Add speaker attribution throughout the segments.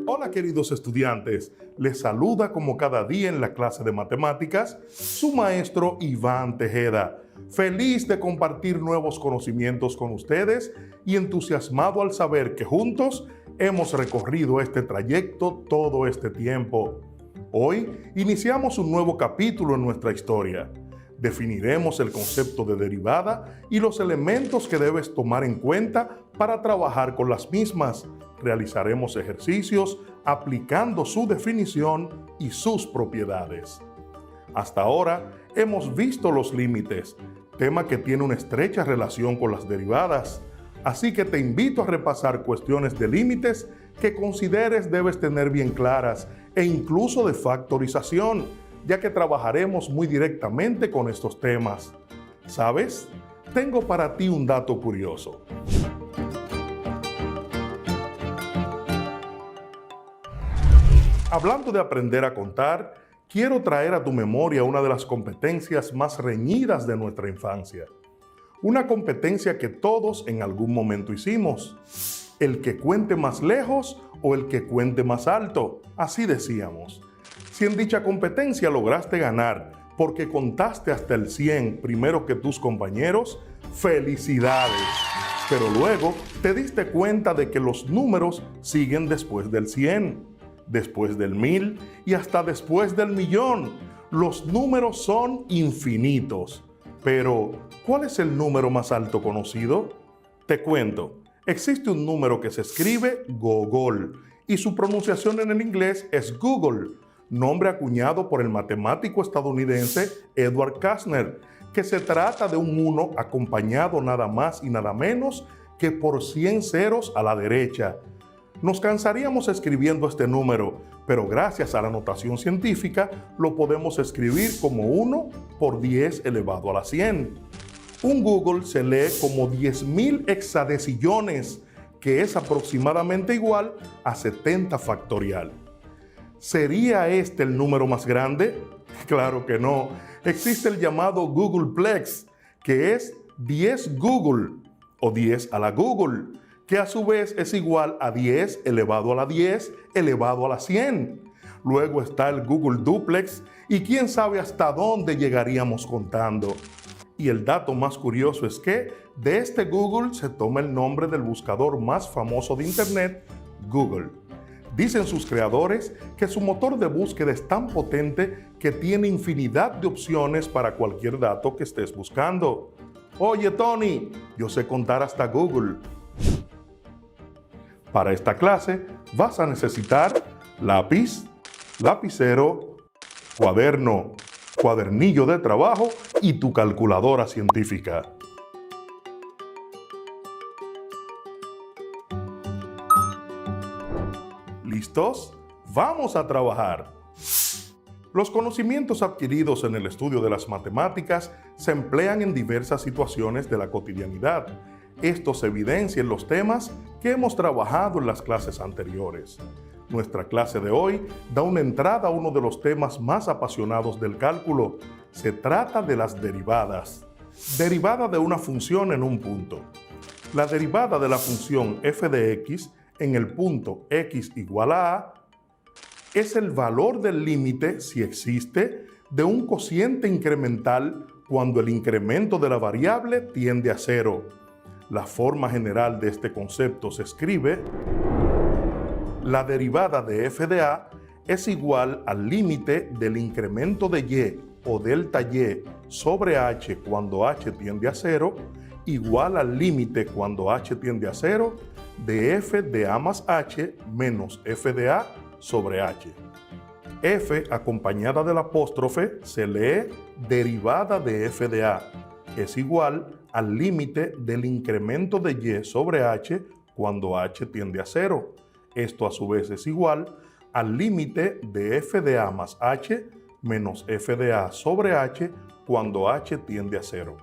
Speaker 1: Hola queridos estudiantes, les saluda como cada día en la clase de matemáticas su maestro Iván Tejeda. Feliz de compartir nuevos conocimientos con ustedes y entusiasmado al saber que juntos hemos recorrido este trayecto todo este tiempo. Hoy iniciamos un nuevo capítulo en nuestra historia. Definiremos el concepto de derivada y los elementos que debes tomar en cuenta para trabajar con las mismas. Realizaremos ejercicios aplicando su definición y sus propiedades. Hasta ahora hemos visto los límites, tema que tiene una estrecha relación con las derivadas. Así que te invito a repasar cuestiones de límites que consideres debes tener bien claras e incluso de factorización, ya que trabajaremos muy directamente con estos temas. ¿Sabes? Tengo para ti un dato curioso. Hablando de aprender a contar, quiero traer a tu memoria una de las competencias más reñidas de nuestra infancia. Una competencia que todos en algún momento hicimos. El que cuente más lejos o el que cuente más alto, así decíamos. Si en dicha competencia lograste ganar porque contaste hasta el 100 primero que tus compañeros, ¡felicidades! Pero luego te diste cuenta de que los números siguen después del 100. Después del 1000 y hasta después del 1.000.000. Los números son infinitos. Pero, ¿cuál es el número más alto conocido? Te cuento, existe un número que se escribe Gogol y su pronunciación en el inglés es Google, nombre acuñado por el matemático estadounidense Edward Kastner, que se trata de un 1 acompañado nada más y nada menos que por 100 ceros a la derecha. Nos cansaríamos escribiendo este número, pero gracias a la notación científica lo podemos escribir como 1 por 10 elevado a la 100. Un Google se lee como 10.000 hexadecillones, que es aproximadamente igual a 70 factorial. ¿Sería este el número más grande? Claro que no. Existe el llamado Googleplex, que es 10 Google o 10 a la Google, que a su vez es igual a 10 elevado a la 10 elevado a la 100. Luego está el Google Duplex y quién sabe hasta dónde llegaríamos contando. Y el dato más curioso es que de este Google se toma el nombre del buscador más famoso de Internet, Google. Dicen sus creadores que su motor de búsqueda es tan potente que tiene infinidad de opciones para cualquier dato que estés buscando. Oye Tony, yo sé contar hasta Google. Para esta clase vas a necesitar lápiz, lapicero, cuaderno, cuadernillo de trabajo y tu calculadora científica. ¿Listos? ¡Vamos a trabajar! Los conocimientos adquiridos en el estudio de las matemáticas se emplean en diversas situaciones de la cotidianidad. Esto se evidencia en los temas que hemos trabajado en las clases anteriores. Nuestra clase de hoy da una entrada a uno de los temas más apasionados del cálculo. Se trata de las derivadas. Derivada de una función en un punto. La derivada de la función f de x en el punto x igual a es el valor del límite, si existe, de un cociente incremental cuando el incremento de la variable tiende a 0. La forma general de este concepto se escribe: la derivada de f de a es igual al límite del incremento de y o delta y sobre h cuando h tiende a 0, igual al límite cuando h tiende a 0 de f de a más h menos f de a sobre h. F acompañada del apóstrofe se lee derivada de f de a. Es igual al límite del incremento de y sobre h cuando h tiende a 0. Esto a su vez es igual al límite de f de a más h menos f de a sobre h cuando h tiende a 0.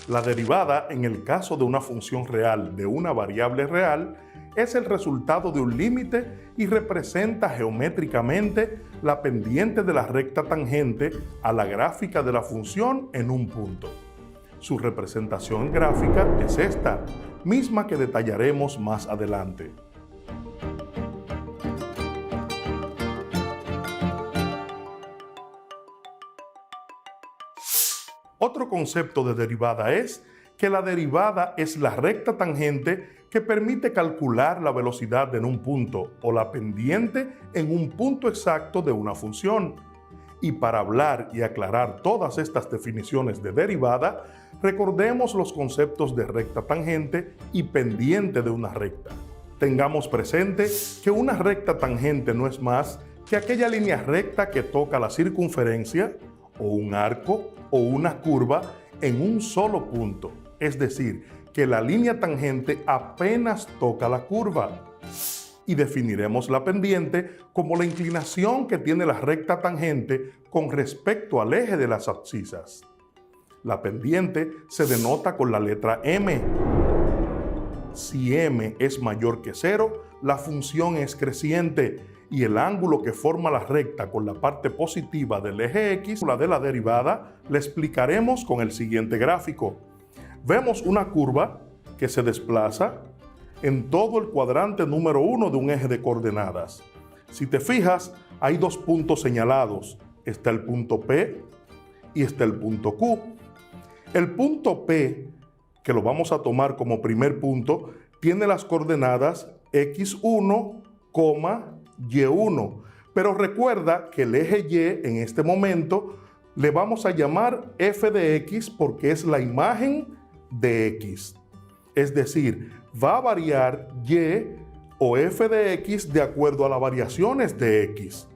Speaker 1: La derivada en el caso de una función real de una variable real es el resultado de un límite y representa geométricamente la pendiente de la recta tangente a la gráfica de la función en un punto. Su representación gráfica es esta, misma que detallaremos más adelante. Otro concepto de derivada es que la derivada es la recta tangente que permite calcular la velocidad en un punto o la pendiente en un punto exacto de una función. Y para hablar y aclarar todas estas definiciones de derivada, recordemos los conceptos de recta tangente y pendiente de una recta. Tengamos presente que una recta tangente no es más que aquella línea recta que toca la circunferencia, o un arco, o una curva en un solo punto. Es decir, que la línea tangente apenas toca la curva. Y definiremos la pendiente como la inclinación que tiene la recta tangente con respecto al eje de las abscisas. La pendiente se denota con la letra M. Si m es mayor que 0, la función es creciente y el ángulo que forma la recta con la parte positiva del eje X, la de la derivada, la explicaremos con el siguiente gráfico. Vemos una curva que se desplaza en todo el cuadrante número 1 de un eje de coordenadas. Si te fijas, hay dos puntos señalados. Está el punto P y está el punto Q. El punto P, que lo vamos a tomar como primer punto, tiene las coordenadas x1, y1. Pero recuerda que el eje y en este momento le vamos a llamar f de x porque es la imagen de x. Es decir, va a variar y o f de x de acuerdo a las variaciones de x.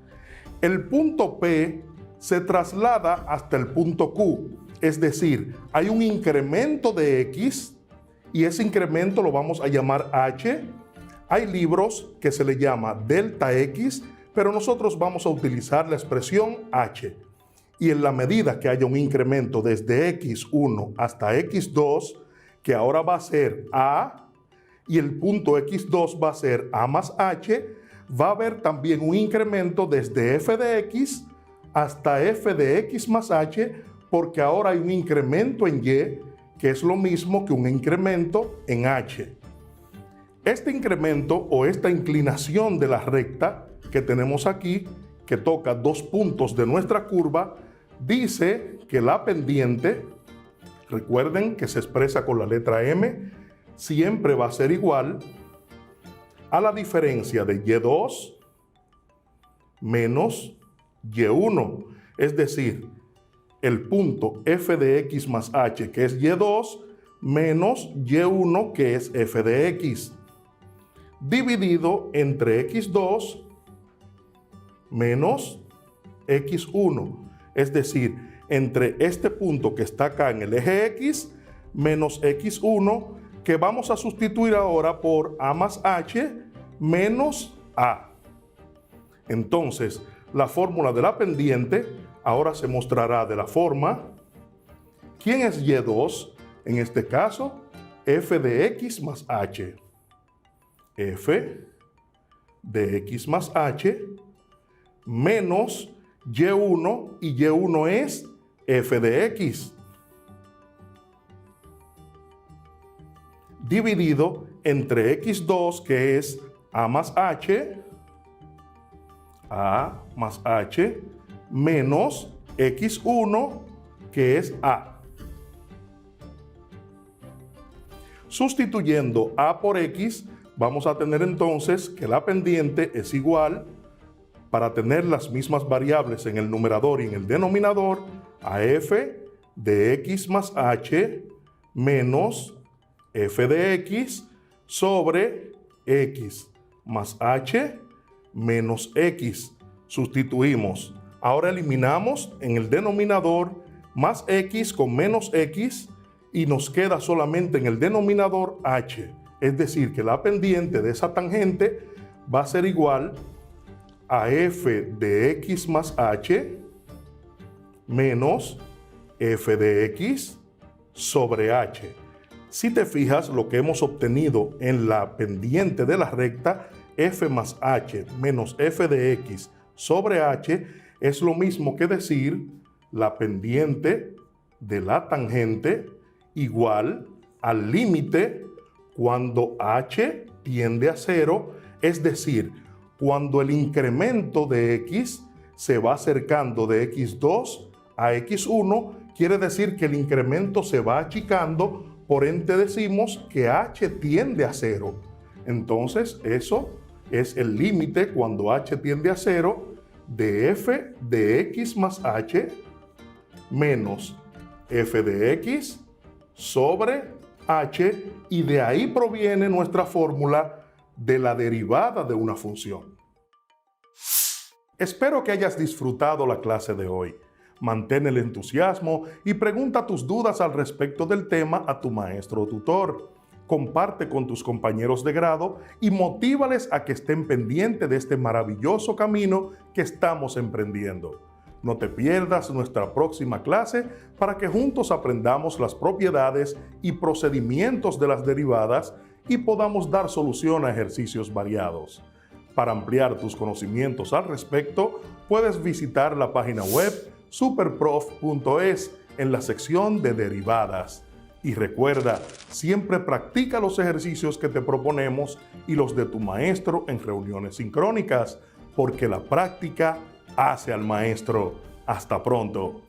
Speaker 1: El punto P se traslada hasta el punto Q. Es decir, hay un incremento de x y ese incremento lo vamos a llamar h. Hay libros que se le llama delta x, pero nosotros vamos a utilizar la expresión h. Y en la medida que haya un incremento desde x1 hasta x2, que ahora va a ser a, y el punto x2 va a ser a más h, va a haber también un incremento desde f de x hasta f de x más h, porque ahora hay un incremento en y, que es lo mismo que un incremento en h. Este incremento o esta inclinación de la recta que tenemos aquí, que toca dos puntos de nuestra curva, dice que la pendiente, recuerden que se expresa con la letra M, siempre va a ser igual a la diferencia de y2 menos y1. Es decir, el punto f de x más h, que es y2, menos y1, que es f de x, dividido entre x2 menos x1. Es decir, entre este punto que está acá en el eje x menos x1, que vamos a sustituir ahora por a más h menos a. Entonces, la fórmula de la pendiente ahora se mostrará de la forma: ¿quién es y2? En este caso, f de x más h. F de x más h menos y1, y y1 es f de x, dividido entre x2, que es a más h, menos x1, que es a. Sustituyendo a por x, vamos a tener entonces que la pendiente es igual, para tener las mismas variables en el numerador y en el denominador, a f de x más h menos f de x sobre x más h menos x. Sustituimos. Ahora eliminamos en el denominador más x con menos x y nos queda solamente en el denominador h. Es decir, que la pendiente de esa tangente va a ser igual a f de x más h menos f de x sobre h. Si te fijas, lo que hemos obtenido en la pendiente de la recta, f más h menos f de x sobre h, es lo mismo que decir la pendiente de la tangente igual al límite cuando h tiende a 0, es decir, cuando el incremento de x se va acercando de x2 a x1, quiere decir que el incremento se va achicando, por ende decimos que h tiende a 0. Entonces, eso es el límite cuando h tiende a 0 de f de x más h menos f de x sobre h, y de ahí proviene nuestra fórmula de la derivada de una función. Espero que hayas disfrutado la clase de hoy. Mantén el entusiasmo y pregunta tus dudas al respecto del tema a tu maestro o tutor. Comparte con tus compañeros de grado y motívales a que estén pendientes de este maravilloso camino que estamos emprendiendo. No te pierdas nuestra próxima clase para que juntos aprendamos las propiedades y procedimientos de las derivadas y podamos dar solución a ejercicios variados. Para ampliar tus conocimientos al respecto, puedes visitar la página web superprof.es en la sección de derivadas. Y recuerda, siempre practica los ejercicios que te proponemos y los de tu maestro en reuniones sincrónicas, porque la práctica hace al maestro. Hasta pronto.